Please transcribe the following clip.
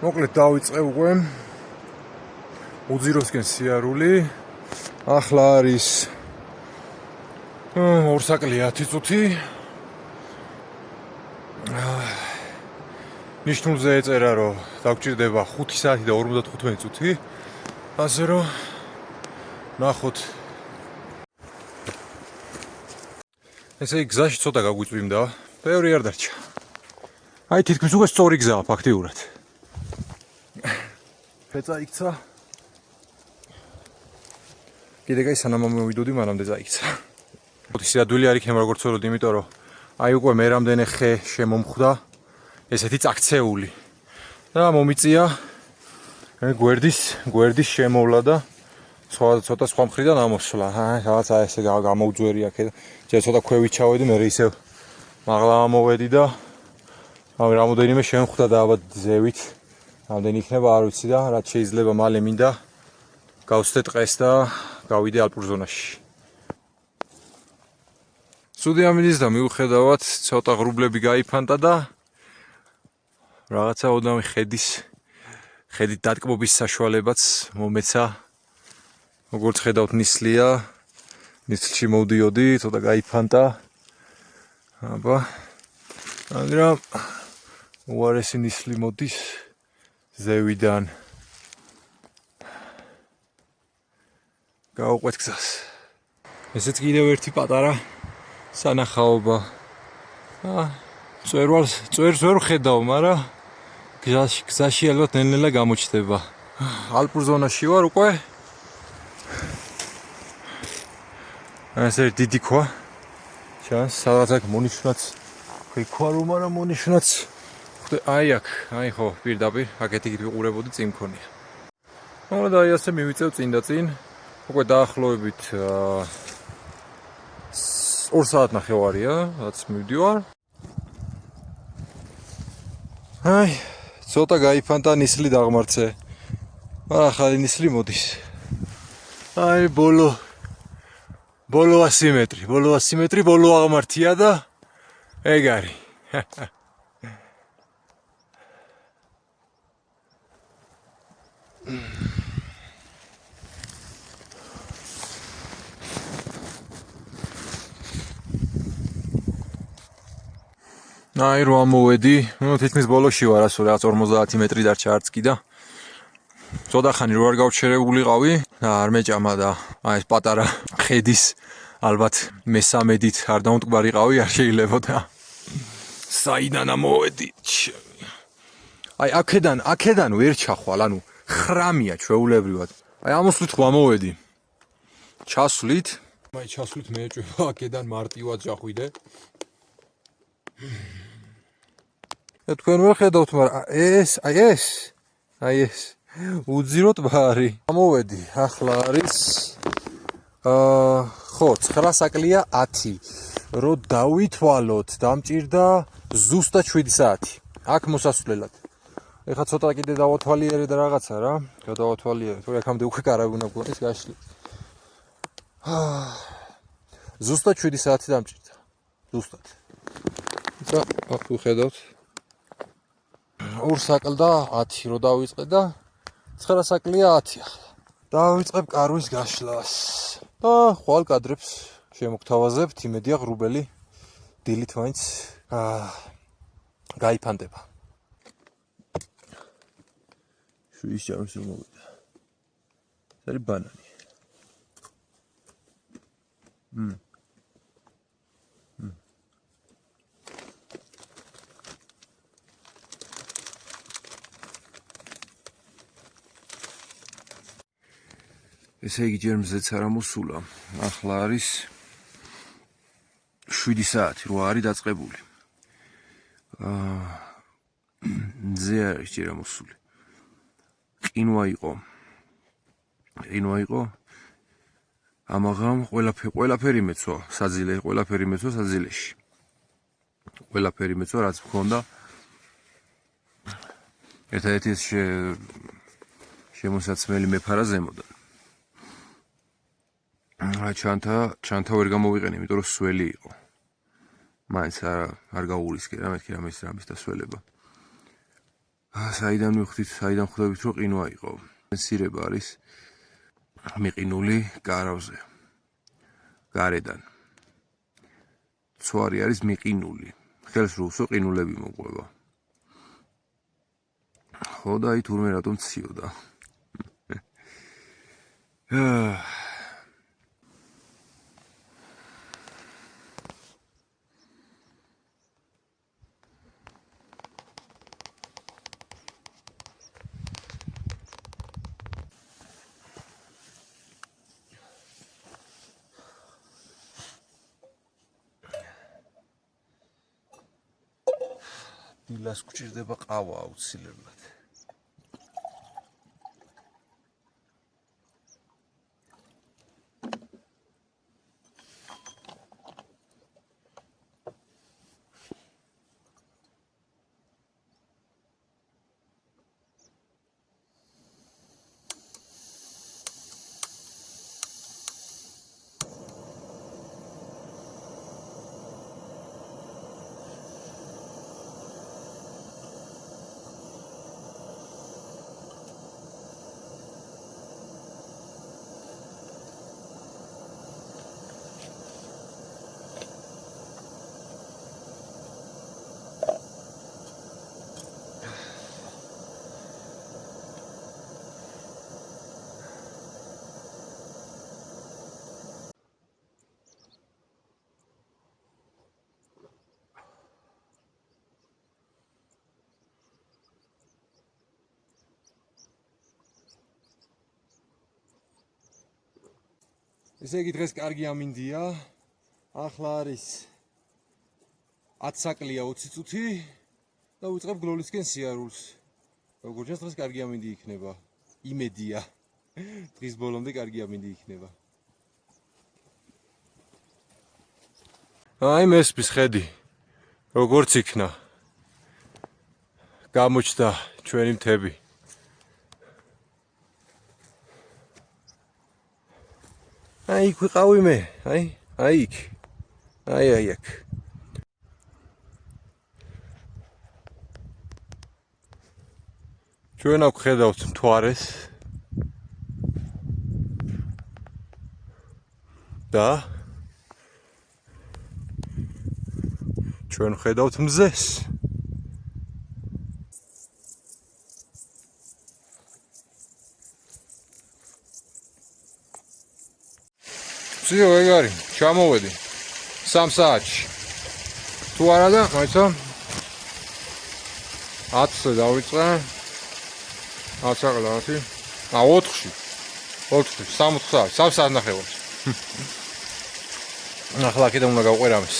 მოკლედ დავიწყე უკვე უძიროსკენ სიარული. ახლა არის 2 საკლია 10 წუთი. ნიშნულზე ეწერა რომ დაგჭირდება 5 საათი და 55 წუთი. ასე რომ ნახოთ. ესე იგი გზაში ცოტა გაგვიწვიმდა. ბევრი არ დარჩა. აი თითქმის უკვე სწორი გზაა ფაქტიურად. ფეცა იქცა. კიდე კაი სანამ მოვიდოდი მანამდე წაიქცა. სიადვილი არ იქნება როგორც ვთქვი, იმიტომ რომ აი უკვე მე რამდენი ხე შემომხვდა ესეთი წაქცეული. და მომიწია გვერდის შემოვლა და ცოტა სხვა მხრიდან ამოსვლა. რაღაცა ესე გამოუძვერი აქ და ჯერ ცოტა ქვევით ჩავედი, მე ისევ მაღლა ამოვედი და რამოდენიმე შემხვდა და ალბათ ზევით რამდენი იქნება არ ვიცი და რაც შეიძლება მალე მინდა გავსდე ტყეს და გავიდე ალპურ ზონაში. სუდი ამიდის და მიუხედავად ცოტა ღრუბლები გაიფანტა და რაღაცა ოდნავ ხედით დატკბობის საშუალებაც მომეცა. როგორც ხედავთ ნისლია, ნისლში მოვდიოდი, ცოტა გაიფანტა. აბა, მაგრამ უარესი ნისლი მოდის ზევიდან. გავუყვეთ გზას. ესეც კიდევ ერთი პატარა სანახაობა. წვერს ვერ ხედავ, მაგრამ გზაში ალბათ ნელ-ნელა გამოჩნდება. ალპურ ზონაში ვარ უკვე. ესე დიდი ქვა. ჩანს, სადაც აქ მონიშნაც ქვა რომ არა მონიშნაც. აი აქ, აი ხო, პირდაპირ, აქეთ იქით ვიყურებოდი წინ მქონია. მოკლედ აი ასე მივიწევ წინ და წინ. უკვე დაახლოებით 2 საათნახევარია, რაც მივდივარ. აი, ცოტა გაიფანტა ნისლი დაღმართზე. ახალი ნისლი მოდის. აი ბოლო 100 მეტრი, ბოლო აღმართია და ეგ არის. აი რომ ამოვედი, თითქმის ბოლოში ვარ, ასე რაღაც 50 მეტრი დარჩა არც კი და ცოტა ხანი რო არ გავჩერებულიყავი და არ მეჭამა და აი ეს პატარა ხედის ალბათ მესამედით არ დაუნტკბარიყავი, არ შეიძლებოდა. საიდან ამოვედი? აი აქედან ვერ ჩახვალ, ანუ ხრამია ჩვეულებრივად. აი ამოსვლით ხო ამოვედი. ჩასვლით მეეჭვება აქედან მარტივად ჩახვიდე. თქვენ ვერ ხედავთ, მაგრამ ეს უძირო ტბა არის. ამოვედი, ახლა არის ხო, 9 საკლია 10. რო დავითვალოთ, დამჭირდა ზუსტად 7 საათი. აქ მოსასვლელად. ეხლა ცოტა კიდე დავათვალიერე და რაღაცა რა, გადავათვალიერე, თორე აქამდე უკვე კარავი უნდა გქონდეს გაშლი. ზუსტად 7 საათი დამჭირდა. ზუსტად. ისა, აქ ვხედავთ. 2 საკლდა 10 რო დავიწყე და 9 საკლია 10 ახლა. დავიწყებ კარვის გაშლას. და ხვალ კადრებს შემოგთავაზებთ, იმედია ღრუბელი დილით მაინც გაიფანტება. შუის ჭამს რომ მოვიდა. ეს არის ბანანი. ესე იგი ჯერ მზეც არ ამოსულა. ახლა არის 7 საათი, რო არის დაწყებული. მზე არის ჯერ ამოსული. ყინვა იყო. ამაღამ ყველაფერი მეცვა საძილეში. ყველაფერი მეცვა, რაც მქონდა. ერთადერთი შემოსაცმელი მეფარა ზემოდან. ჩანთა ვერ გამოვიყენე, იმიტომ რომ სველი იყო. მაინც არ გაურისკერა მეთქი რამის დასველება. საიდან მივხვდით, საიდან ხვდებით, რომ ყინვა იყო. სირება არის მიყინული გარავზე. გარედან. ცვარი არის მიყინული. ხელს რო უსვო ყინულები მოყვება. ხო და აი თურმე რატომ ციოდა. დილას გვჭირდება ყავა აუცილებლად. ესე იგი დღეს კარგი ამინდია. ახლა არის 10 საკლია 20 წუთი და ვიწყებ გლოლისკენ სიარულს. როგორც ჩანს დღეს კარგი ამინდი იქნება. იმედია. დღის ბოლომდე კარგი ამინდი იქნება. აი მესპის ხედი. როგორც იქნა. გამოჩნდა ჩვენი მთები. აი იქ ვიყავი მე, აი იქ. აი აქ. ჩვენ აქ ხედავთ მთვარეს. და ჩვენ ხედავთ მზეს. ძიო ეგარი, ჩამოვედი 3 საათში. თუ არა და, მაიცა 10-ზე დავიწყე. 10 საათი. 4-ში. 3 საათი, 3 საათი ნახევარს. ახლა კიდე უნდა გავყვე რამეს.